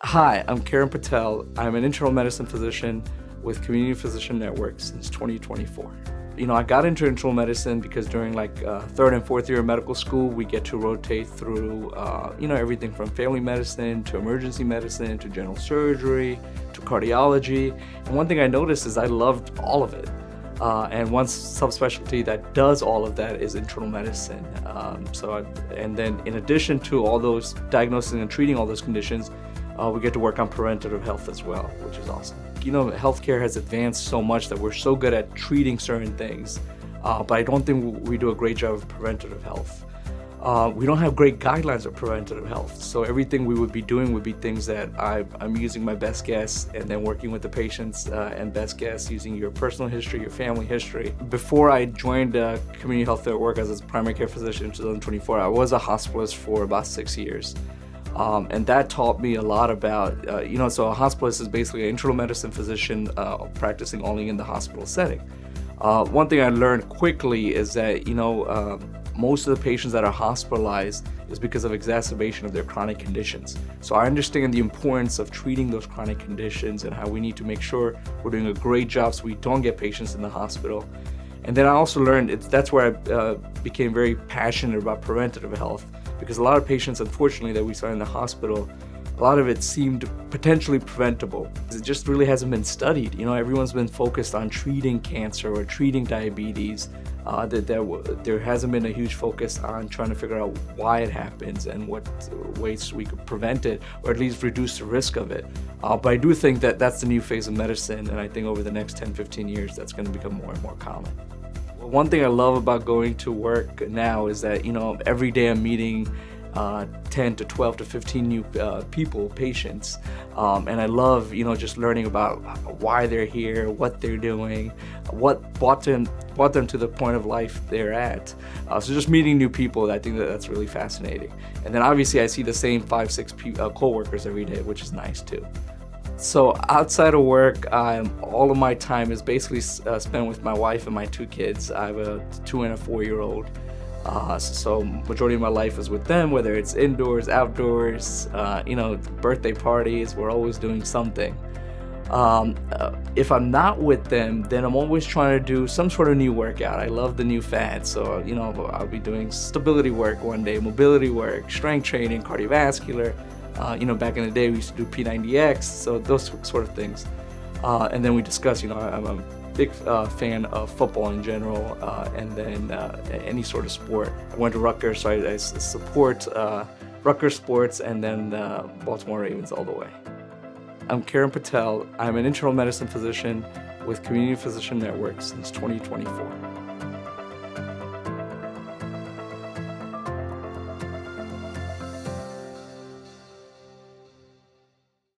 Hi, I'm Kiran Patel. I'm an internal medicine physician with Community Physician Network since 2024. I got into internal medicine because during third and fourth year of medical school, we get to rotate through, everything from family medicine to emergency medicine to general surgery to cardiology. And one thing I noticed is I loved all of it. And one subspecialty that does all of that is internal medicine. And then in addition to all those diagnosing and treating all those conditions, we get to work on preventative health as well, which is awesome. Healthcare has advanced so much that we're so good at treating certain things, but I don't think we do a great job of preventative health. We don't have great guidelines of preventative health, so everything we would be doing would be things that I'm using my best guess and then working with the patients and best guess using your personal history, your family history. Before I joined Community Health Network as a primary care physician in 2024, I was a hospitalist for about 6 years. And that taught me a lot about, so a hospitalist is basically an internal medicine physician practicing only in the hospital setting. One thing I learned quickly is that, most of the patients that are hospitalized is because of exacerbation of their chronic conditions. So I understand the importance of treating those chronic conditions and how we need to make sure we're doing a great job so we don't get patients in the hospital. And then I also learned that's where I became very passionate about preventative health, because a lot of patients, unfortunately, that we saw in the hospital, a lot of it seemed potentially preventable. It just really hasn't been studied. Everyone's been focused on treating cancer or treating diabetes. There hasn't been a huge focus on trying to figure out why it happens and what ways we could prevent it, or at least reduce the risk of it. But I do think that that's the new phase of medicine, and I think over the next 10, 15 years, that's going to become more and more common. One thing I love about going to work now is that, every day I'm meeting 10 to 12 to 15 new patients. And I love, just learning about why they're here, what they're doing, what brought them to the point of life they're at. So just meeting new people, I think that's really fascinating. And then obviously I see the same 5-6 coworkers every day, which is nice too. So outside of work, all of my time is basically spent with my wife and my 2 kids. I have a 2 and a 4-year-old. So majority of my life is with them, whether it's indoors, outdoors, birthday parties, we're always doing something. If I'm not with them, then I'm always trying to do some sort of new workout. I love the new fads. So, I'll be doing stability work one day, mobility work, strength training, cardiovascular. Back in the day, we used to do P90X, so those sort of things. And then we discuss, I'm a big fan of football in general, and then any sort of sport. I went to Rutgers, so I support Rutgers sports and then Baltimore Ravens all the way. I'm Kiran Patel. I'm an internal medicine physician with Community Physician Network since 2024.